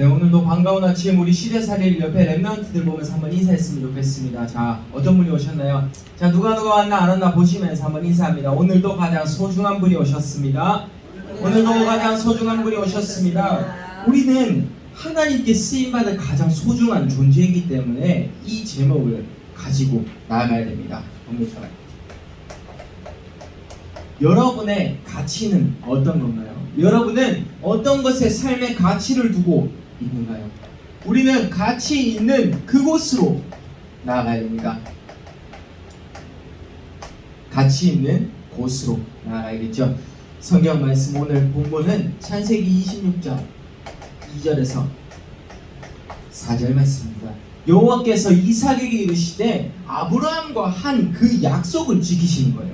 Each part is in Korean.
네, 오늘도 반가운 아침 우리 시대살릴 옆에 랩런트들 보면서 한번 인사했으면 좋겠습니다. 자, 어떤 분이 오셨나요? 자, 누가 왔나 안 왔나 보시면서 한번 인사합니다. 오늘도 가장 소중한 분이 오셨습니다. 오늘도 가장 소중한 분이 오셨습니다. 우리는 하나님께 쓰임받을 가장 소중한 존재이기 때문에 이 제목을 가지고 나아가야 됩니다. 뭡니까? 여러분의 가치는 어떤 건가요? 여러분은 어떤 것에 삶의 가치를 두고 있는가요? 우리는 가치 있는 그곳으로 나아가야 됩니다. 가치 있는 곳으로 나아가야겠죠. 성경 말씀 오늘 본문은 창세기 26장 2절에서 4절 말씀입니다. 여호와께서 이삭에게 이르시되 아브라함과 한 그 약속을 지키시는 거예요.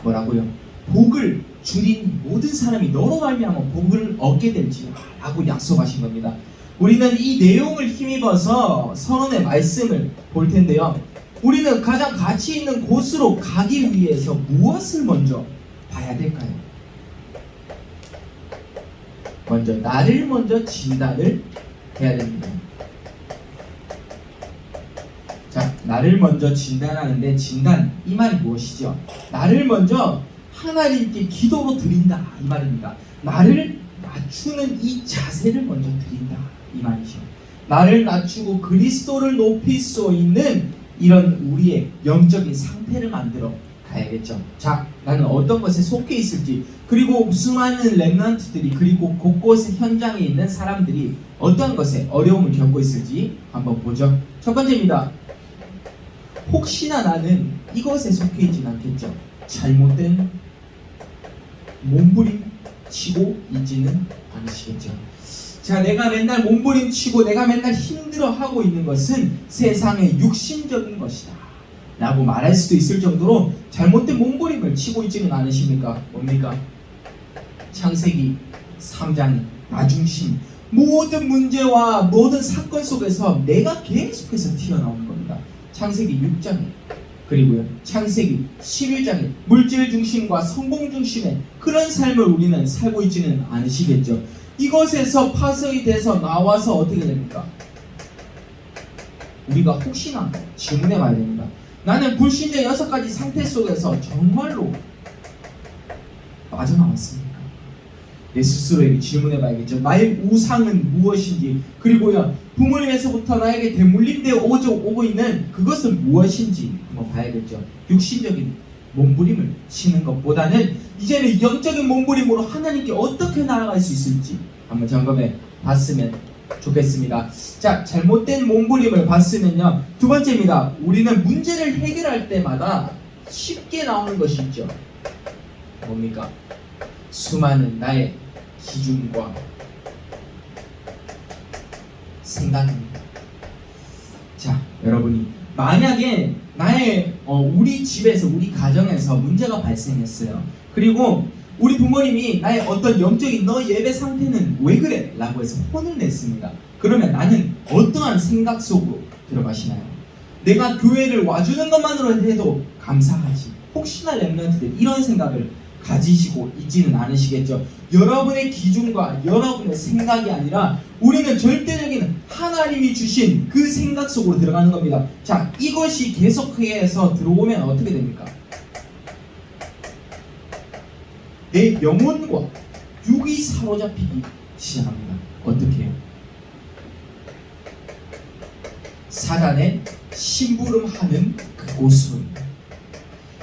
뭐라고요? 복을 주린 모든 사람이 너로 말미암아 복을 얻게 될지라고 약속하신 겁니다. 우리는 이 내용을 힘입어서 서론의 말씀을 볼 텐데요. 우리는 가장 가치 있는 곳으로 가기 위해서 무엇을 먼저 봐야 될까요? 먼저 나를 먼저 진단을 해야 됩니다. 자, 나를 먼저 진단하는데 진단, 이 말이 무엇이죠? 나를 먼저 하나님께 기도로 드린다, 이 말입니다. 나를 낮추는 이 자세를 먼저 드린다, 이 말이죠. 나를 낮추고 그리스도를 높일 수 있는 이런 우리의 영적인 상태를 만들어 가야겠죠. 자, 나는 어떤 것에 속해 있을지, 그리고 수많은 렘넌트들이, 그리고 곳곳의 현장에 있는 사람들이 어떤 것에 어려움을 겪고 있을지 한번 보죠. 첫 번째입니다. 혹시나 나는 이것에 속해 있진 않겠죠. 잘못된 몸부림 치고 있지는 않으시겠죠. 자, 내가 맨날 몸부림 치고 내가 맨날 힘들어하고 있는 것은 세상의 육신적인 것이다 라고 말할 수도 있을 정도로 잘못된 몸부림을 치고 있지는 않으십니까? 뭡니까? 창세기 3장 나중심, 모든 문제와 모든 사건 속에서 내가 계속해서 튀어나오는 겁니다. 창세기 6장에, 그리고요 창세기 11장에 물질 중심과 성공 중심의 그런 삶을 우리는 살고 있지는 않으시겠죠. 이것에서 파쇄이 돼서 나와서 어떻게 됩니까? 우리가 혹시나 질문해 봐야 됩니다. 나는 불신자 6가지 상태 속에서 정말로 빠져나왔습니까? 내 스스로에게 질문해 봐야겠죠. 나의 우상은 무엇인지, 그리고요 부모님에서부터 나에게 대물림되어 오고 있는 그것은 무엇인지 한번 봐야겠죠. 육신적인 몸부림을 치는 것보다는 이제는 영적인 몸부림으로 하나님께 어떻게 나아갈 수 있을지 한번 점검해 봤으면 좋겠습니다. 자, 잘못된 몸부림을 봤으면요, 두 번째입니다. 우리는 문제를 해결할 때마다 쉽게 나오는 것이 있죠. 뭡니까? 수많은 나의 기준과 생각입니다. 자, 여러분이 만약에 나의 우리 집에서, 우리 가정에서 문제가 발생했어요. 그리고 우리 부모님이 나의 어떤 영적인 너 예배 상태는 왜 그래? 라고 해서 혼을 냈습니다. 그러면 나는 어떠한 생각 속으로 들어가시나요? 내가 교회를 와주는 것만으로 해도 감사하지. 혹시나 렘넌트들 이런 생각을 가지시고 있지는 않으시겠죠. 여러분의 기준과 여러분의 생각이 아니라 우리는 절대적인 하나님이 주신 그 생각 속으로 들어가는 겁니다. 자, 이것이 계속해서 들어오면 어떻게 됩니까? 내 영혼과 육이 사로잡히기 시작합니다. 어떻게 해요? 사단의 심부름하는 그곳으로입니다.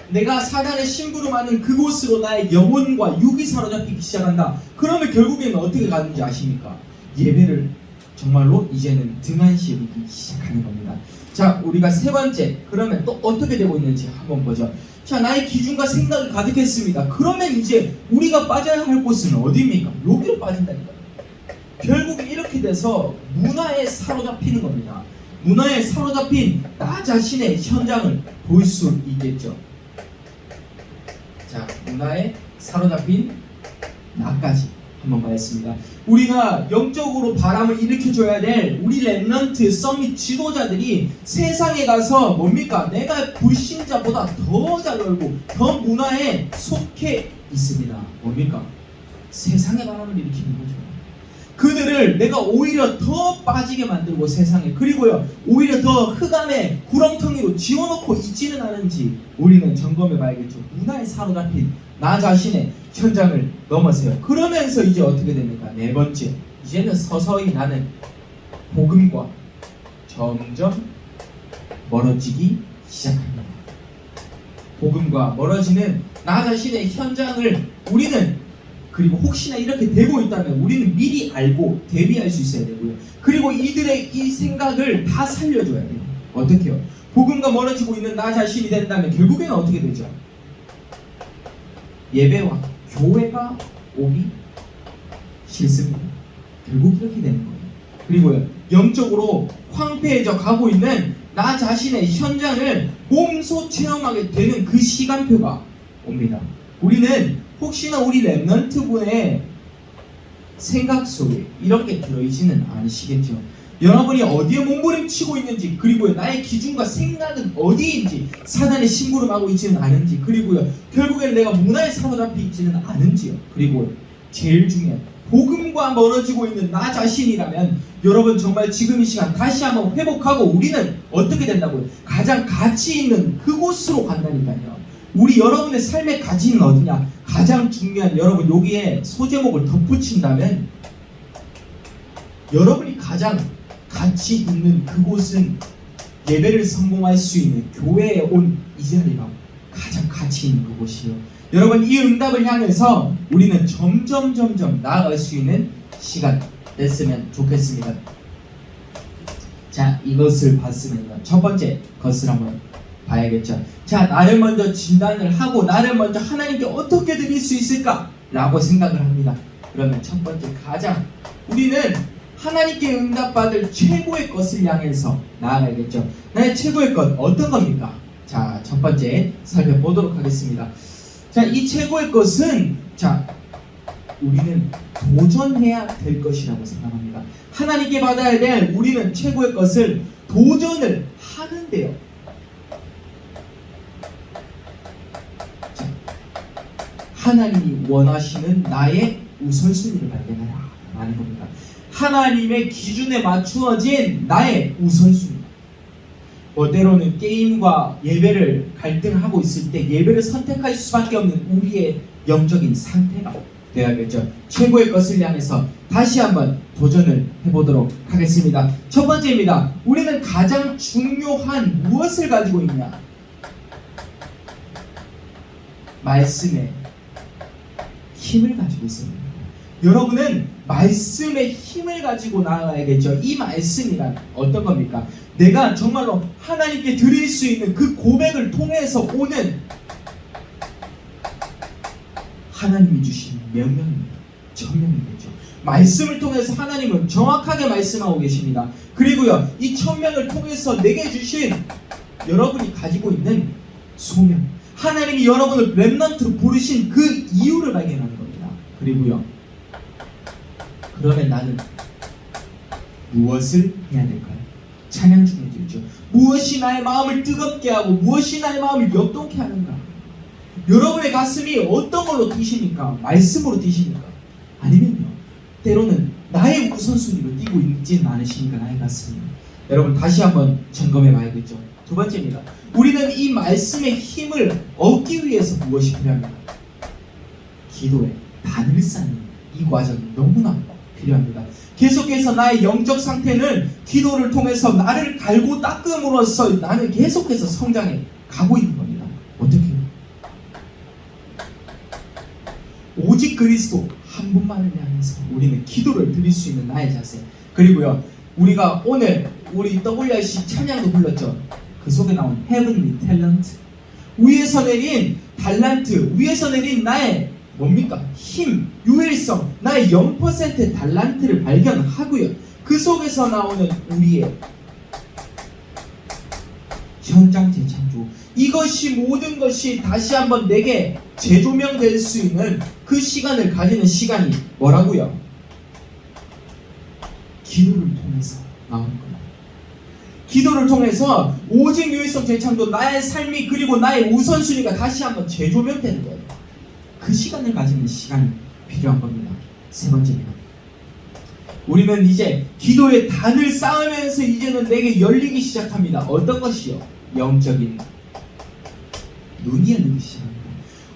내가 사단의 심부름하는 그곳으로 나의 영혼과 육이 사로잡히기 시작한다. 그러면 결국에는 어떻게 가는지 아십니까? 예배를 정말로 이제는 등한시하기 시작하는 겁니다. 자, 우리가 세 번째, 그러면 또 어떻게 되고 있는지 한번 보죠. 자, 나의 기준과 생각이 가득했습니다. 그러면 이제 우리가 빠져야 할 곳은 어디입니까? 여기로 빠진다니까요. 결국 이렇게 돼서 문화에 사로잡히는 겁니다. 문화에 사로잡힌 나 자신의 현장을 볼 수 있겠죠. 자, 문화에 사로잡힌 나까지 한번 보겠습니다. 우리가 영적으로 바람을 일으켜줘야 될 우리 렘넌트 서밋 지도자들이 세상에 가서 뭡니까? 내가 불신자보다 더 잘 알고 더 문화에 속해 있습니다. 뭡니까? 세상의 바람을 일으키는 거죠. 그들을 내가 오히려 더 빠지게 만들고 세상에, 그리고요 오히려 더 흑암의 구렁텅이로 지워놓고 있지는 않은지 우리는 점검해 봐야겠죠. 문화에 사로잡힌 나 자신의 현장을 넘어서요. 그러면서 이제 어떻게 됩니까? 네 번째, 이제는 서서히 나는 복음과 점점 멀어지기 시작합니다. 복음과 멀어지는 나 자신의 현장을 우리는, 그리고 혹시나 이렇게 되고 있다면 우리는 미리 알고 대비할 수 있어야 되고요. 그리고 이들의 이 생각을 다 살려줘야 돼요. 어떻게 해요? 복음과 멀어지고 있는 나 자신이 된다면 결국에는 어떻게 되죠? 예배와 교회가 오기 싫습니다. 결국 이렇게 되는 거예요. 그리고요, 영적으로 황폐해져 가고 있는 나 자신의 현장을 몸소 체험하게 되는 그 시간표가 옵니다. 우리는 혹시나 우리 랩넌트 분의 생각 속에 이런 게 들어있지는 않으시겠죠. 여러분이 어디에 몸부림치고 있는지, 그리고요 나의 기준과 생각은 어디인지, 사단의 심부름하고 있지는 않은지, 그리고요 결국에는 내가 문화에 사로잡혀 있지는 않은지요. 그리고 제일 중요한 복음과 멀어지고 있는 나 자신이라면 여러분 정말 지금 이 시간 다시 한번 회복하고 우리는 어떻게 된다고요? 가장 가치 있는 그곳으로 간다니까요. 우리 여러분의 삶의 가치는 어디냐? 가장 중요한, 여러분 여기에 소제목을 덧붙인다면 여러분이 가장 가치 있는 그곳은 예배를 성공할 수 있는 교회에 온 이 자리가 가장 가치 있는 그곳이요. 여러분 이 응답을 향해서 우리는 점점 나아갈 수 있는 시간 됐으면 좋겠습니다. 자, 이것을 봤으면요, 첫 번째 것을 한번 봐야겠죠. 자, 나를 먼저 진단을 하고 나를 먼저 하나님께 어떻게 드릴 수 있을까? 라고 생각을 합니다. 그러면 첫 번째, 가장 우리는 하나님께 응답받을 최고의 것을 향해서 나아가야겠죠. 나의 최고의 것 어떤 겁니까? 자, 첫 번째 살펴보도록 하겠습니다. 자, 이 최고의 것은, 자, 우리는 도전해야 될 것이라고 생각합니다. 하나님께 받아야 될 우리는 최고의 것을 도전을 하는데요. 자, 하나님이 원하시는 나의 우선순위를 발견하라 라는 겁니다. 하나님의 기준에 맞추어진 나의 우선순위. 때로는 게임과 예배를 갈등하고 있을 때 예배를 선택할 수밖에 없는 우리의 영적인 상태가 되어야겠죠. 최고의 것을 향해서 다시 한번 도전을 해보도록 하겠습니다. 첫 번째입니다. 우리는 가장 중요한 무엇을 가지고 있냐? 말씀의 힘을 가지고 있습니다. 여러분은 말씀의 힘을 가지고 나아가야겠죠. 이 말씀이란 어떤 겁니까? 내가 정말로 하나님께 드릴 수 있는 그 고백을 통해서 오는 하나님이 주신 명령입니다. 천명이겠죠. 말씀을 통해서 하나님은 정확하게 말씀하고 계십니다. 그리고요, 이 천명을 통해서 내게 주신 여러분이 가지고 있는 소명, 하나님이 여러분을 렘넌트로 부르신 그 이유를 발견하는 겁니다. 그리고요, 그러면 나는 무엇을 해야 될까요? 찬양 중에 들죠. 무엇이 나의 마음을 뜨겁게 하고 무엇이 나의 마음을 역동케 하는가? 여러분의 가슴이 어떤 걸로 뛰십니까? 말씀으로 뛰십니까? 아니면요, 때로는 나의 우선순위로 뛰고 있지는 않으십니까? 나의 가슴이. 여러분 다시 한번 점검해 봐야겠죠. 두 번째입니다. 우리는 이 말씀의 힘을 얻기 위해서 무엇이 필요합니까? 기도에 단을 쌓는 이 과정이 너무나 필요합니다. 계속해서 나의 영적 상태는 기도를 통해서 나를 갈고 닦음으로써 나는 계속해서 성장해 가고 있는 겁니다. 어떻게 해요? 오직 그리스도 한 분만을 향해서 우리는 기도를 드릴 수 있는 나의 자세. 그리고요, 우리가 오늘 우리 WRC 찬양도 불렀죠. 그 속에 나온 Heavenly Talent, 위에서 내린 달란트, 위에서 내린 나의 뭡니까? 힘, 유일성, 나의 0%의 달란트를 발견하고요, 그 속에서 나오는 우리의 현장 재창조, 이것이 모든 것이 다시 한번 내게 재조명될 수 있는 그 시간을 가지는 시간이 뭐라고요? 기도를 통해서 나오는 겁니다. 기도를 통해서 오직 유일성 재창조, 나의 삶이 그리고 나의 우선순위가 다시 한번 재조명되는 거예요. 그 시간을 가지는 시간이 필요한 겁니다. 세 번째입니다. 우리는 이제 기도의 단을 쌓으면서 이제는 내게 열리기 시작합니다. 어떤 것이요? 영적인 눈이 열리기 시작합니다.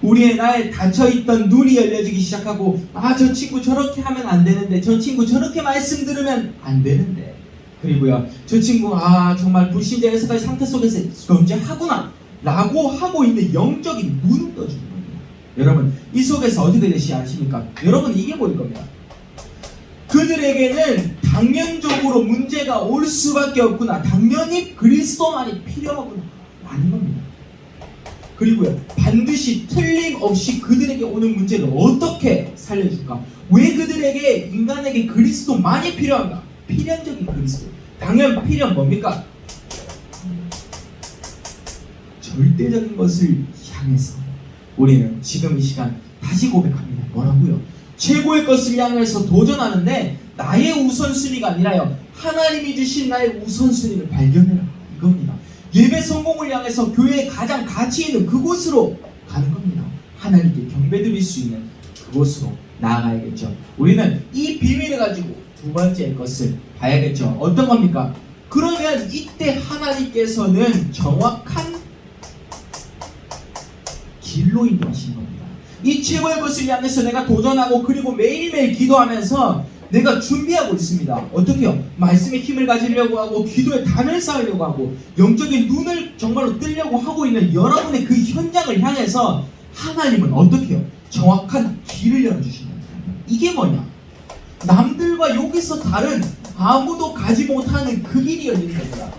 우리의 나에 닫혀있던 눈이 열려지기 시작하고, 저 친구 저렇게 하면 안 되는데, 저 친구 저렇게 말씀 들으면 안 되는데, 그리고요, 저 친구 정말 불신자에서까지 상태 속에서 존재하구나 라고 하고 있는 영적인 눈을 떠주는 겁니다. 여러분, 이 속에서 어떻게 되시 아십니까? 여러분, 이게 보일 겁니다. 그들에게는 당연적으로 문제가 올 수밖에 없구나, 당연히 그리스도만이 필요하구나 라는 겁니다. 그리고요, 반드시 틀림없이 그들에게 오는 문제를 어떻게 살려줄까? 왜 그들에게, 인간에게 그리스도만이 필요한가? 필연적인 그리스도. 당연 필연 뭡니까? 절대적인 것을 향해서 우리는 지금 이 시간 다시 고백합니다. 뭐라고요? 최고의 것을 향해서 도전하는데 나의 우선순위가 아니라요, 하나님이 주신 나의 우선순위를 발견해라, 이겁니다. 예배 성공을 향해서 교회의 가장 가치 있는 그곳으로 가는 겁니다. 하나님께 경배드릴 수 있는 그곳으로 나아가야겠죠. 우리는 이 비밀을 가지고 두 번째 것을 봐야겠죠. 어떤 겁니까? 그러면 이때 하나님께서는 정확한 길로 인도하시는 겁니다. 이 최고의 것을 향해서 내가 도전하고, 그리고 매일매일 기도하면서 내가 준비하고 있습니다. 어떻게요? 말씀의 힘을 가지려고 하고, 기도의 단을 쌓으려고 하고, 영적인 눈을 정말로 뜨려고 하고 있는 여러분의 그 현장을 향해서 하나님은 어떻게 해요? 정확한 길을 열어주신다. 이게 뭐냐? 남들과 여기서 다른, 아무도 가지 못하는 그 길이 열리는 겁니다.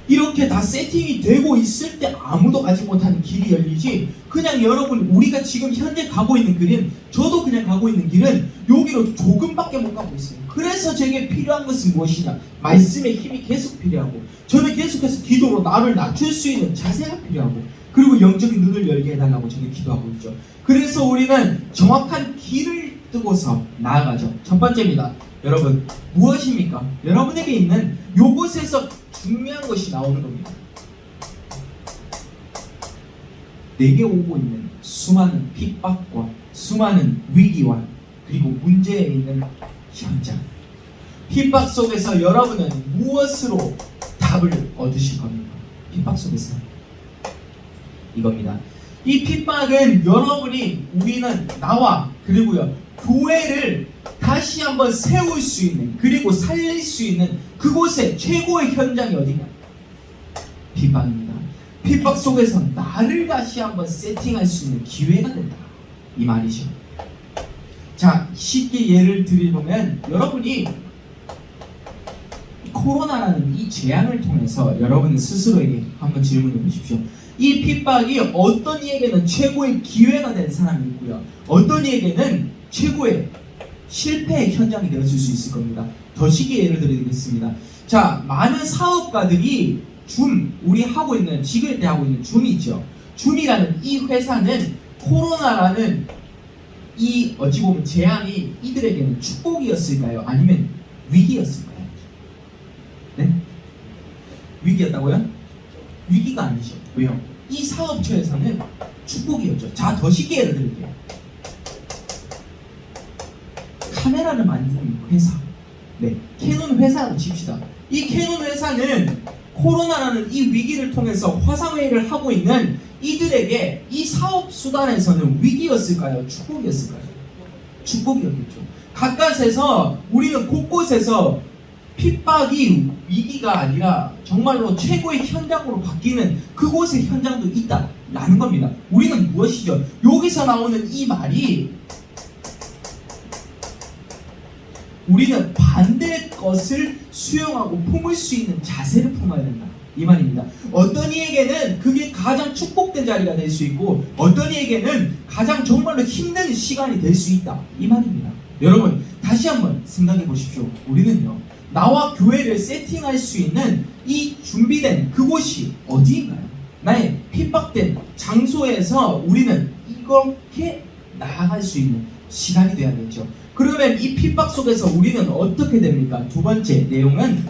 이렇게 다 세팅이 되고 있을 때 아무도 가지 못하는 길이 열리지, 그냥 여러분, 우리가 지금 현재 가고 있는 길은, 저도 그냥 가고 있는 길은 여기로 조금밖에 못 가고 있어요. 그래서 제게 필요한 것은 무엇이냐? 말씀의 힘이 계속 필요하고, 저는 계속해서 기도로 나를 낮출 수 있는 자세가 필요하고, 그리고 영적인 눈을 열게 해달라고 저는 기도하고 있죠. 그래서 우리는 정확한 길을 뜨고서 나아가죠. 첫 번째입니다. 여러분, 무엇입니까? 여러분에게 있는 요것에서 중요한 것이 나오는 겁니다. 내게 오고 있는 수많은 핍박과 수많은 위기와 그리고 문제에 있는 현장, 핍박 속에서 여러분은 무엇으로 답을 얻으실 겁니까? 핍박 속에서 이겁니다. 이 핍박은 우리는 나와 그리고요, 교회를 다시 한번 세울 수 있는, 그리고 살릴 수 있는 그곳의 최고의 현장이 어디냐? 핍박입니다. 핍박 속에서 나를 다시 한번 세팅할 수 있는 기회가 된다, 이 말이죠. 자, 쉽게 예를 들어보면, 여러분이 코로나라는 이 재앙을 통해서 여러분 스스로에게 한번 질문해 보십시오. 이 핍박이 어떤 이에게는 최고의 기회가 된 사람이 있고요, 어떤 이에게는 최고의 실패의 현장이 되었을 수 있을 겁니다. 더 쉽게 예를 드리겠습니다. 자, 많은 사업가들이 우리 하고 있는, 지금 때 하고 있는 줌이 있죠. 줌이라는 이 회사는 코로나라는 이 어찌 보면 재앙이 이들에게는 축복이었을까요? 아니면 위기였을까요? 네? 위기였다고요? 위기가 아니죠. 왜요? 이 사업처에서는 축복이었죠. 자, 더 쉽게 예를 드릴게요. 카메라를 만드는 회사, 캐논 회사라고 칩시다. 이 캐논 회사는 코로나라는 이 위기를 통해서 화상회의를 하고 있는 이들에게 이 사업 수단에서는 위기였을까요? 축복이었을까요? 축복이었겠죠. 가까스에서 우리는 곳곳에서 핍박이 위기가 아니라 정말로 최고의 현장으로 바뀌는 그곳의 현장도 있다라는 겁니다. 우리는 무엇이죠? 여기서 나오는 이 말이, 우리는 반대의 것을 수용하고 품을 수 있는 자세를 품어야 된다, 이 말입니다. 어떤 이에게는 그게 가장 축복된 자리가 될 수 있고, 어떤 이에게는 가장 정말로 힘든 시간이 될 수 있다, 이 말입니다. 여러분, 다시 한번 생각해 보십시오. 우리는요, 나와 교회를 세팅할 수 있는 이 준비된 그곳이 어디인가요? 나의 핍박된 장소에서 우리는 이렇게 나아갈 수 있는 시간이 되어야겠죠. 그러면 이 핍박 속에서 우리는 어떻게 됩니까? 두 번째 내용은,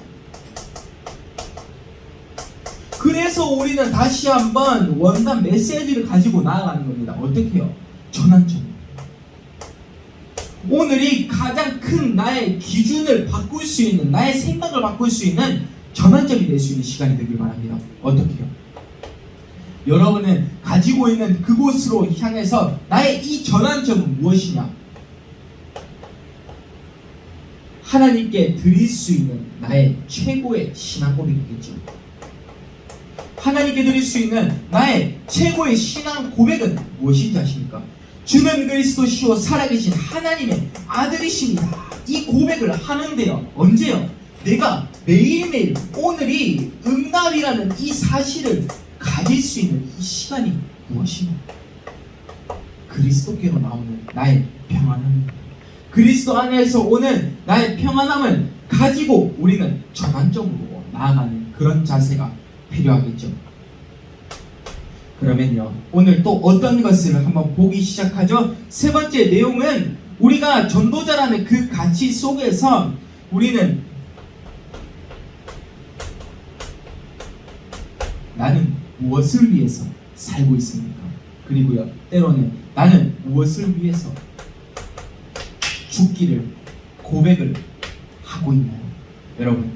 그래서 우리는 다시 한번 원단 메시지를 가지고 나아가는 겁니다. 어떻게 해요? 전환점. 오늘이 가장 큰 나의 기준을 바꿀 수 있는, 나의 생각을 바꿀 수 있는 전환점이 될 수 있는 시간이 되길 바랍니다. 어떻게요? 여러분은 가지고 있는 그곳으로 향해서 나의 이 전환점은 무엇이냐? 하나님께 드릴 수 있는 나의 최고의 신앙 고백이겠죠. 하나님께 드릴 수 있는 나의 최고의 신앙 고백은 무엇인지 아십니까? 주는 그리스도시요 살아계신 하나님의 아들이십니다. 이 고백을 하는데요. 언제요? 내가 매일매일 오늘이 응답이라는 이 사실을 가질 수 있는 이 시간이 무엇이냐? 그리스도께로 나오는 나의 평안함입니다. 그리스도 안에서 오는 나의 평안함을 가지고 우리는 전환점으로 나아가는 그런 자세가 필요하겠죠. 그러면요, 오늘 또 어떤 것을 한번 보기 시작하죠. 세 번째 내용은 우리가 전도자라는 그 가치 속에서 우리는 나는 무엇을 위해서 살고 있습니까? 그리고요, 때로는 나는 무엇을 위해서 죽기를 고백을 하고 있나요? 여러분,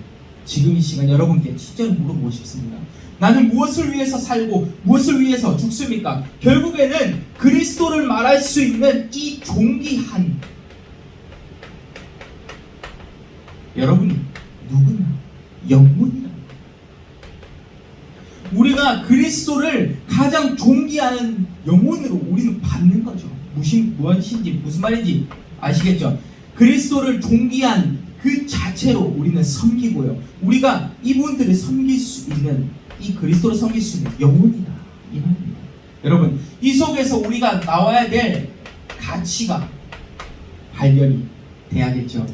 지금 이 시간 여러분께 진짜로 물어보고 싶습니다. 나는 무엇을 위해서 살고 무엇을 위해서 죽습니까? 결국에는 그리스도를 말할 수 있는 이 존귀한 여러분이 누구나 영문이라 우리가 그리스도를 가장 존귀한 영혼으로 우리는 받는 거죠. 무엇인지 무슨 말인지 아시겠죠? 그리스도를 존귀한 그 자체로 우리는 섬기고요. 우리가 이분들을 섬길 수 있는 이 그리스도를 섬길 수 있는 영혼이다 이 말입니다. 여러분, 이 속에서 우리가 나와야 될 가치가 발견이 돼야겠죠.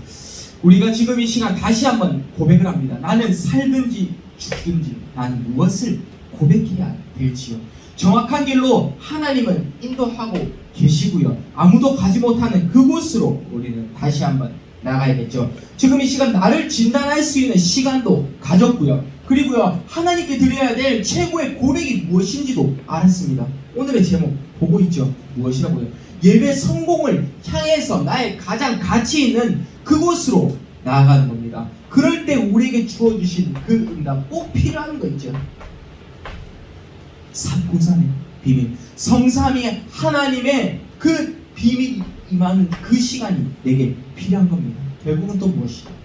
우리가 지금 이 시간 다시 한번 고백을 합니다. 나는 살든지 죽든지 나는 무엇을 고백해야 될지요. 정확한 길로 하나님은 인도하고 계시고요. 아무도 가지 못하는 그곳으로 우리는 다시 한번 나가야겠죠. 지금 이 시간 나를 진단할 수 있는 시간도 가졌고요. 그리고요, 하나님께 드려야 될 최고의 고백이 무엇인지도 알았습니다. 오늘의 제목 보고 있죠? 무엇이라고요? 예배 성공을 향해서 나의 가장 가치 있는 그곳으로 나아가는 겁니다. 그럴 때 우리에게 주어주신 그 응답 꼭 필요한 거 있죠. 삼구산의 비밀, 성삼위 하나님의 그 비밀이 임하는 그 시간이 내게 필요한 겁니다. 결국은 또 무엇이죠?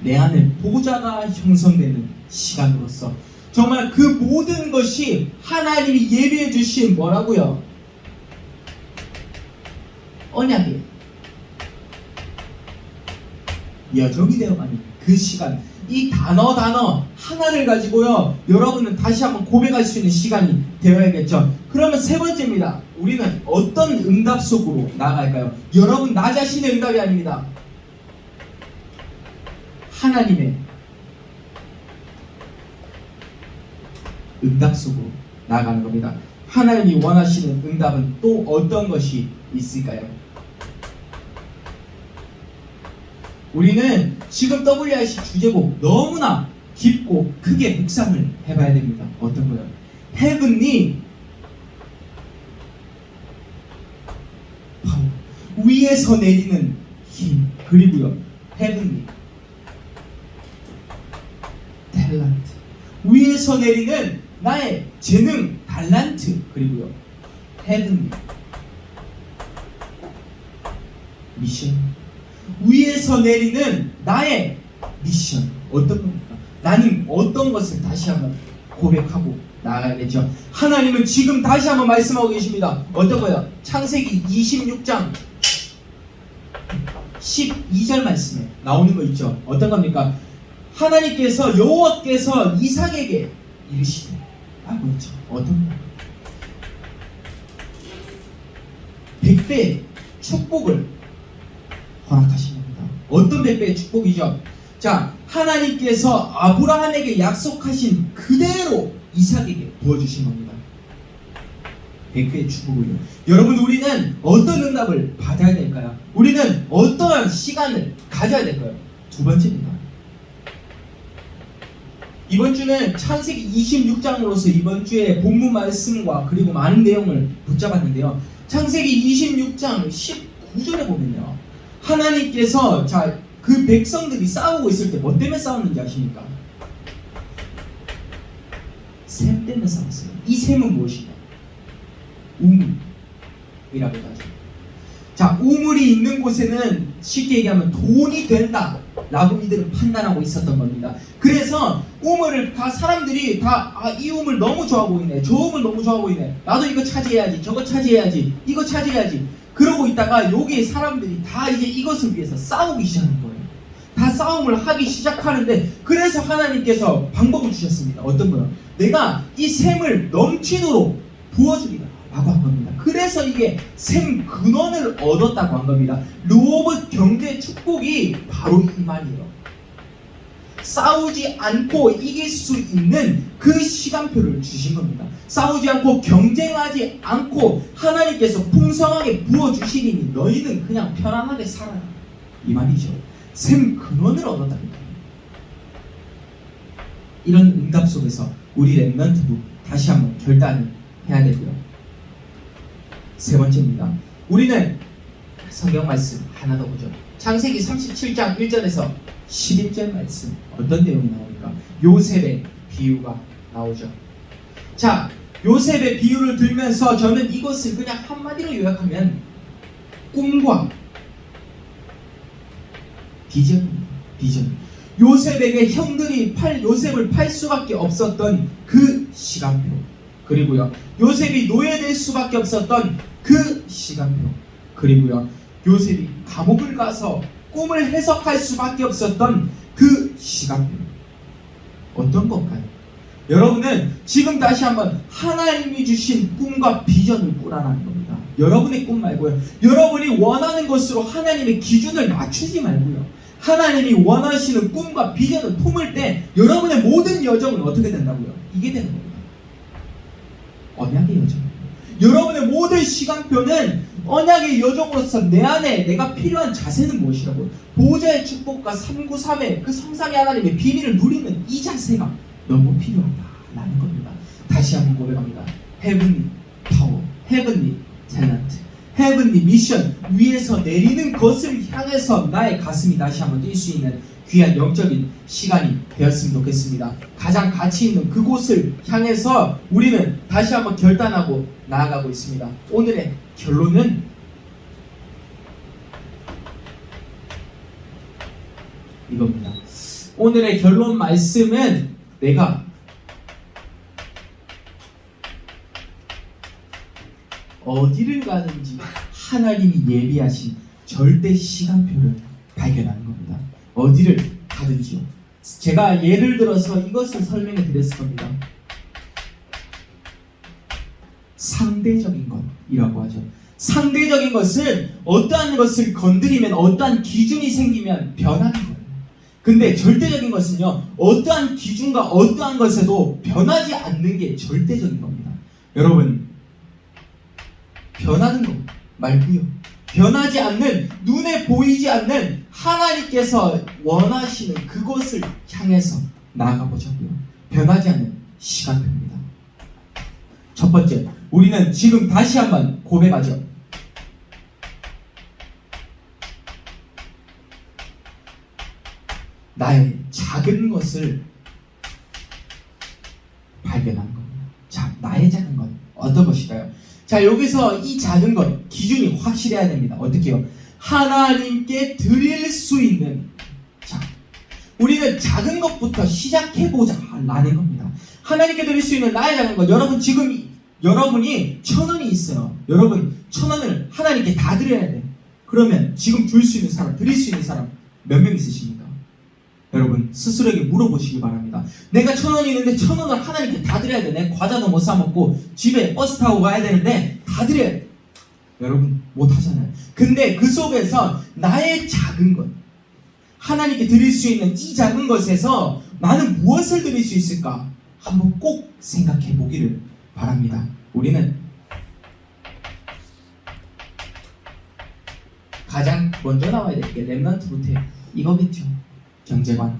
내 안에 보좌가 형성되는 시간으로서 정말 그 모든 것이 하나님이 예비해 주신 뭐라고요? 언약의 여정이 되어가는 그 시간, 이 단어 하나를 가지고요, 여러분은 다시 한번 고백할 수 있는 시간이 되어야겠죠. 그러면 세 번째입니다. 우리는 어떤 응답 속으로 나아갈까요? 여러분, 나 자신의 응답이 아닙니다. 하나님의 응답 속으로 나아가는 겁니다. 하나님이 원하시는 응답은 또 어떤 것이 있을까요? 우리는 지금 WRC 주제곡 너무나 깊고 크게 묵상을 해봐야 됩니다. 어떤 거요? Heavenly 파워, 위에서 내리는 힘, 그리고요, Heavenly 탤런트, 위에서 내리는 나의 재능, 달란트, 그리고요, Heavenly 미션, 위에서 내리는 나의 미션. 어떤 겁니까? 나는 어떤 것을 다시 한번 고백하고 나아가야겠죠. 하나님은 지금 다시 한번 말씀하고 계십니다. 어떤 거요? 창세기 26장 12절 말씀에 나오는 거 있죠. 어떤 겁니까? 하나님께서 여호와께서 이삭에게 이르시되 라고 했죠. 어떤 겁니까? 100배의 축복을 허락하신 겁니다. 어떤 100배의 축복이죠? 자, 하나님께서 아브라함에게 약속하신 그대로 이삭에게 부어주신 겁니다. 100배의 축복을요. 여러분, 우리는 어떤 응답을 받아야 될까요? 우리는 어떠한 시간을 가져야 될까요? 두 번째입니다. 이번 주는 창세기 26장으로서 이번 주에 본문 말씀과 그리고 많은 내용을 붙잡았는데요. 창세기 26장 19절에 보면요, 하나님께서 그 백성들이 싸우고 있을 때 뭐 때문에 싸웠는지 아십니까? 셈 때문에 싸웠어요. 이 셈은 무엇이냐? 우물이라고 하죠. 자, 우물이 있는 곳에는 쉽게 얘기하면 돈이 된다 라고 이들은 판단하고 있었던 겁니다. 그래서 우물을 사람들이 이 우물 너무 좋아 보이네, 저 우물 너무 좋아 보이네, 나도 이거 차지해야지, 저거 차지해야지, 이거 차지해야지, 그러고 있다가 여기 사람들이 다 이제 이것을 위해서 싸우기 시작하는 거예요. 다 싸움을 하기 시작하는데, 그래서 하나님께서 방법을 주셨습니다. 어떤 거요? 내가 이 샘을 넘치도록 부어주리라 라고 한 겁니다. 그래서 이게 샘 근원을 얻었다고 한 겁니다. 르호봇 경제 축복이 바로 이 말이에요. 싸우지 않고 이길 수 있는 그 시간표를 주신 겁니다. 싸우지 않고 경쟁하지 않고 하나님께서 풍성하게 부어주시니 너희는 그냥 편안하게 살아라, 이 말이죠. 샘 근원을 얻었답니다. 이런 응답 속에서 우리 렘넌트도 다시 한번 결단을 해야 되고요. 세 번째입니다. 우리는 성경 말씀 하나 더 보죠. 창세기 37장 1절에서 11절 말씀, 어떤 내용이 나옵니까? 요셉의 비유가 나오죠. 자, 요셉의 비유를 들면서 저는 이것을 그냥 한마디로 요약하면 꿈과 비전입니다. 비전. 요셉에게 형들이 요셉을 팔 수밖에 없었던 그 시간표, 그리고요 요셉이 노예될 수밖에 없었던 그 시간표, 그리고요 요셉이 감옥을 가서 꿈을 해석할 수밖에 없었던 그 시간표. 어떤 것까요? 여러분은 지금 다시 한번 하나님이 주신 꿈과 비전을 꾸라는 겁니다. 여러분의 꿈 말고요, 여러분이 원하는 것으로 하나님의 기준을 맞추지 말고요, 하나님이 원하시는 꿈과 비전을 품을 때 여러분의 모든 여정은 어떻게 된다고요? 이게 되는 겁니다. 언약의 여정. 여러분의 모든 시간표는 언약의 여정으로서 내 안에 내가 필요한 자세는 무엇이라고요? 보호자의 축복과 393의 그 성삼위 하나님의 비밀을 누리는 이 자세가 너무 필요하다라는 겁니다. 다시 한번 고백합니다. 헤븐리 파워, 헤븐리 탤런트, 헤븐리 미션, 위에서 내리는 것을 향해서 나의 가슴이 다시 한번 뛸 수 있는 귀한 영적인 시간이 되었으면 좋겠습니다. 가장 가치 있는 그곳을 향해서 우리는 다시 한번 결단하고 나아가고 있습니다. 오늘의 결론은 이겁니다. 오늘의 결론 말씀은 내가 어디를 가는지 하나님이 예비하신 절대 시간표를 발견하는 겁니다. 어디를 가든지요. 제가 예를 들어서 이것을 설명해 드렸을 겁니다. 상대적인 것이라고 하죠. 상대적인 것은 어떠한 것을 건드리면, 어떠한 기준이 생기면 변하는 거예요. 근데 절대적인 것은요, 어떠한 기준과 어떠한 것에도 변하지 않는 게 절대적인 겁니다. 여러분, 변하는 것 말고요, 변하지 않는, 눈에 보이지 않는 하나님께서 원하시는 그것을 향해서 나아가보자고요. 변하지 않는 시간표입니다. 첫 번째, 우리는 지금 다시 한번 고백하죠. 나의 작은 것을 발견하는 겁니다. 자, 나의 작은 것 어떤 것일까요? 자, 여기서 이 작은 것 기준이 확실해야 됩니다. 어떻게요? 하나님께 드릴 수 있는, 자, 우리는 작은 것부터 시작해보자 라는 겁니다. 하나님께 드릴 수 있는 나의 작은 것. 여러분, 지금 여러분이 1,000원이 있어요. 여러분 1,000원을 하나님께 다 드려야 돼. 그러면 지금 줄 수 있는 사람, 드릴 수 있는 사람 몇 명 있으십니까? 여러분 스스로에게 물어보시기 바랍니다. 내가 1,000원이 있는데 1,000원을 하나님께 다 드려야 돼. 내 과자도 못 사 먹고 집에 버스 타고 가야 되는데 다 드려야 돼. 여러분 못 하잖아요. 근데 그 속에서 나의 작은 것, 하나님께 드릴 수 있는 이 작은 것에서 나는 무엇을 드릴 수 있을까? 한번 꼭 생각해 보기를 바랍니다. 우리는 가장 먼저 나와야 될 게 렘넌트부터 이거겠죠. 경제관.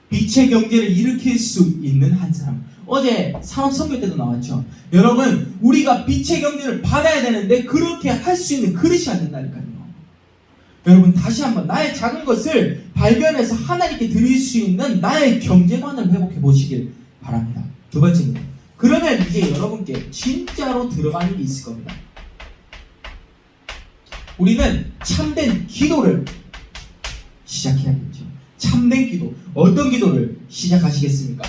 빛의 경제를 일으킬 수 있는 한 사람. 어제 산업 선교 때도 나왔죠. 여러분, 우리가 빛의 경제를 받아야 되는데 그렇게 할 수 있는 그릇이 안 된다니까요. 여러분, 다시 한번 나의 작은 것을 발견해서 하나님께 드릴 수 있는 나의 경제관을 회복해 보시길 바랍니다. 두 번째입니다. 그러면 이제 여러분께 진짜로 들어가는 게 있을 겁니다. 우리는 참된 기도를 시작해야겠죠. 참된 기도. 어떤 기도를 시작하시겠습니까?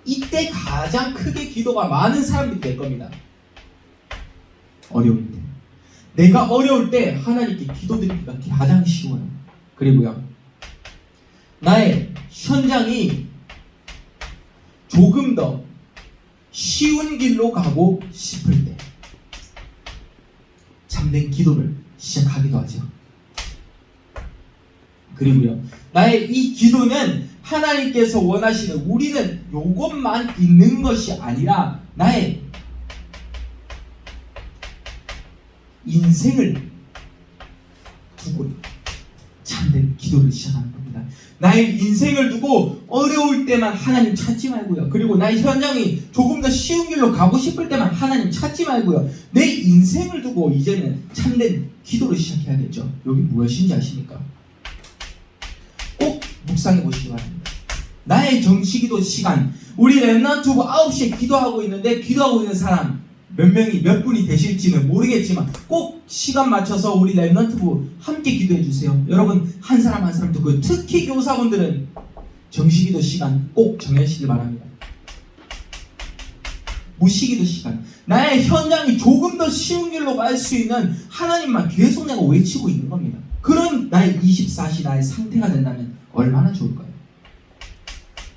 이때 가장 크게 기도가 많은 사람들이 될 겁니다. 어려울 때. 내가 어려울 때 하나님께 기도드리기가 가장 쉬워요. 그리고요, 나의 현장이 조금 더 쉬운 길로 가고 싶을 때 참된 기도를 시작하기도 하죠. 그리고요, 나의 이 기도는 하나님께서 원하시는 우리는 요것만 있는 것이 아니라 나의 인생을 두고 참된 기도를 시작하는 겁니다. 나의 인생을 두고 어려울 때만 하나님 찾지 말고요. 그리고 나의 현장이 조금 더 쉬운 길로 가고 싶을 때만 하나님 찾지 말고요. 내 인생을 두고 이제는 참된 기도를 시작해야겠죠. 여기 무엇인지 아십니까? 꼭 묵상해 보시기 바랍니다. 나의 정시기도 시간, 우리 렘넌트부 9시에 기도하고 있는데 기도하고 있는 사람 몇 명이 몇 분이 되실지는 모르겠지만 꼭 시간 맞춰서 우리 렘넌트부 함께 기도해 주세요. 여러분, 한 사람 한 사람 듣고, 특히 교사분들은 정시기도 시간 꼭 정해주시길 바랍니다. 무시기도 시간, 나의 현장이 조금 더 쉬운 길로 갈 수 있는 하나님만 계속 내가 외치고 있는 겁니다. 그런 나의 24시 나의 상태가 된다면 얼마나 좋을까요?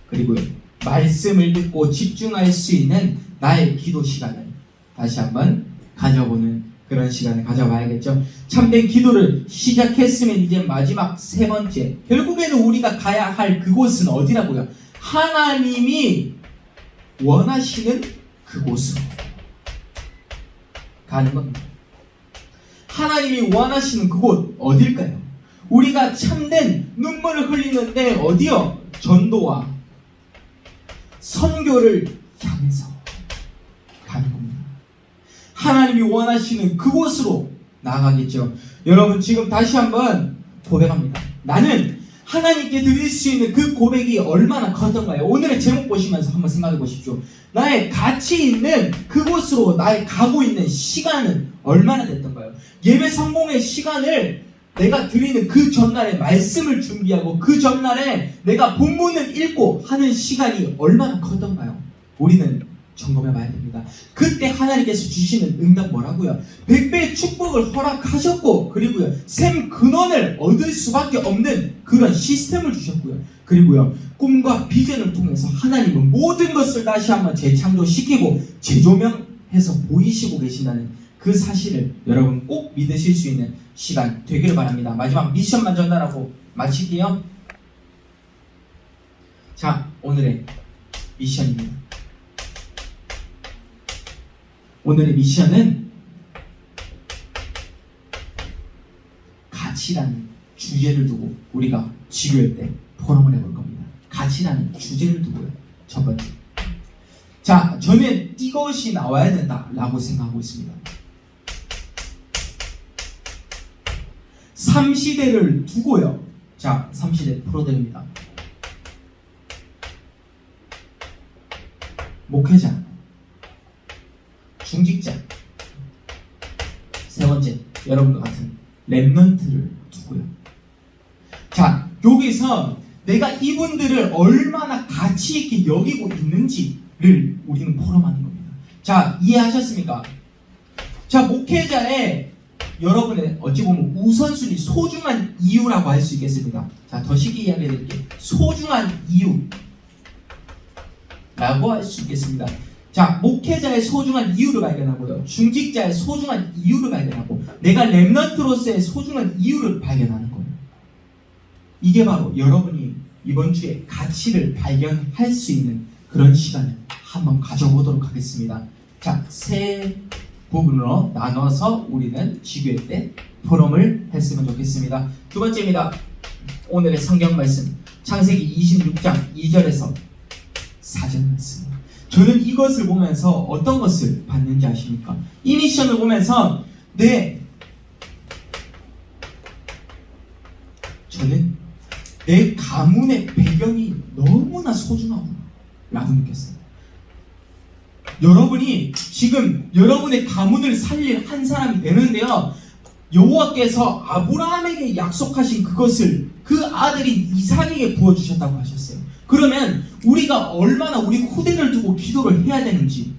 그리고요, 말씀을 듣고 집중할 수 있는 나의 기도 시간을 다시 한번 가져보는 그런 시간을 가져봐야겠죠. 참된 기도를 시작했으면 이제 마지막 세 번째, 결국에는 우리가 가야 할 그곳은 어디라고요? 하나님이 원하시는 그곳으로 가는 겁니다. 하나님이 원하시는 그곳 어딜까요? 우리가 참된 눈물을 흘리는데 어디요? 전도와 선교를 향해서 가는 겁니다. 하나님이 원하시는 그곳으로 나아가겠죠. 여러분, 지금 다시 한번 고백합니다. 나는 하나님께 드릴 수 있는 그 고백이 얼마나 컸던가요? 오늘의 제목 보시면서 한번 생각해 보십시오. 나의 가치 있는 그곳으로 나의 가고 있는 시간은 얼마나 됐던가요? 예배 성공의 시간을 내가 드리는 그 전날에 말씀을 준비하고 그 전날에 내가 본문을 읽고 하는 시간이 얼마나 컸던가요? 우리는 점검해 봐야 됩니다. 그때 하나님께서 주시는 응답 뭐라고요? 100배의 축복을 허락하셨고, 그리고요, 샘 근원을 얻을 수밖에 없는 그런 시스템을 주셨고요. 그리고요, 꿈과 비전을 통해서 하나님은 모든 것을 다시 한번 재창조시키고 재조명해서 보이시고 계신다는 그 사실을 여러분 꼭 믿으실 수 있는 시간 되기를 바랍니다. 마지막 미션만 전달하고 마칠게요. 자, 오늘의 미션입니다. 오늘의 미션은 가치라는 주제를 두고 우리가 지교회 때 포럼을 해볼 겁니다. 가치라는 주제를 두고요. 첫 번째. 자, 저는 이것이 나와야 된다라고 생각하고 있습니다. 3시대를 두고요. 자, 3시대 풀어드립니다. 목회자, 중직자, 세 번째, 여러분과 같은 렘넌트를 두고요. 자, 여기서 내가 이분들을 얼마나 가치 있게 여기고 있는지를 우리는 포럼하는 겁니다. 자, 이해하셨습니까? 자, 목회자의 여러분의 어찌 보면 우선순위, 소중한 이유라고 할 수 있겠습니다. 자, 더 쉽게 이야기해 드릴게요. 소중한 이유라고 할 수 있겠습니다. 자, 목회자의 소중한 이유를 발견하고요, 중직자의 소중한 이유를 발견하고, 내가 렘넌트로서의 소중한 이유를 발견하는 거예요. 이게 바로 여러분이 이번 주에 가치를 발견할 수 있는 그런 시간을 한번 가져보도록 하겠습니다. 자, 세 부분으로 나눠서 우리는 지교회 때 포럼을 했으면 좋겠습니다. 두 번째입니다. 오늘의 성경 말씀 창세기 26장 2절에서 4절 말씀. 저는 이것을 보면서 어떤 것을 받는지 아십니까? 이 미션을 보면서 저는 내 가문의 배경이 너무나 소중하구나 라고 느꼈어요. 여러분이 지금 여러분의 가문을 살릴 한 사람이 되는데요, 여호와께서 아브라함에게 약속하신 그것을 그 아들인 이삭에게 부어주셨다고 하셨어요. 그러면 우리가 얼마나 우리 후대를 두고 기도를 해야 되는지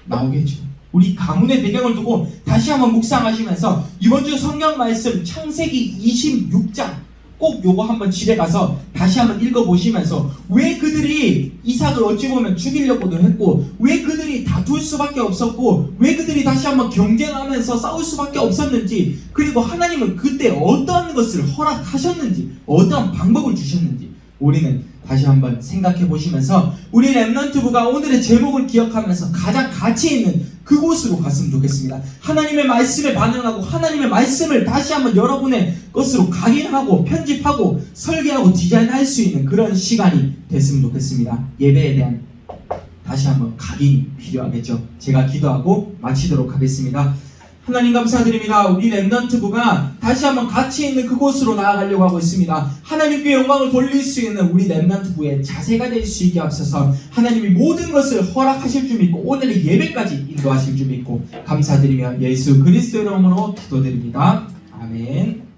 나오겠죠. 우리 가문의 배경을 두고 다시 한번 묵상하시면서 이번 주 성경 말씀 창세기 26장 꼭 요거 한번 집에 가서 다시 한번 읽어보시면서 왜 그들이 이삭을 어찌 보면 죽이려고도 했고, 왜 그들이 다툴 수밖에 없었고, 왜 그들이 다시 한번 경쟁하면서 싸울 수밖에 없었는지, 그리고 하나님은 그때 어떠한 것을 허락하셨는지, 어떠한 방법을 주셨는지 우리는 다시 한번 생각해 보시면서 우리 렘넌트부가 오늘의 제목을 기억하면서 가장 가치 있는 그곳으로 갔으면 좋겠습니다. 하나님의 말씀에 반응하고 하나님의 말씀을 다시 한번 여러분의 것으로 각인하고 편집하고 설계하고 디자인할 수 있는 그런 시간이 됐으면 좋겠습니다. 예배에 대한 다시 한번 각인이 필요하겠죠. 제가 기도하고 마치도록 하겠습니다. 하나님 감사드립니다. 우리 렘넌트부가 다시 한번 가치 있는 그곳으로 나아가려고 하고 있습니다. 하나님께 영광을 돌릴 수 있는 우리 렘넌트부의 자세가 될 수 있게 앞서서 하나님이 모든 것을 허락하실 줄 믿고 오늘의 예배까지 인도하실 줄 믿고 감사드리며 예수 그리스도의 이름으로 기도드립니다. 아멘.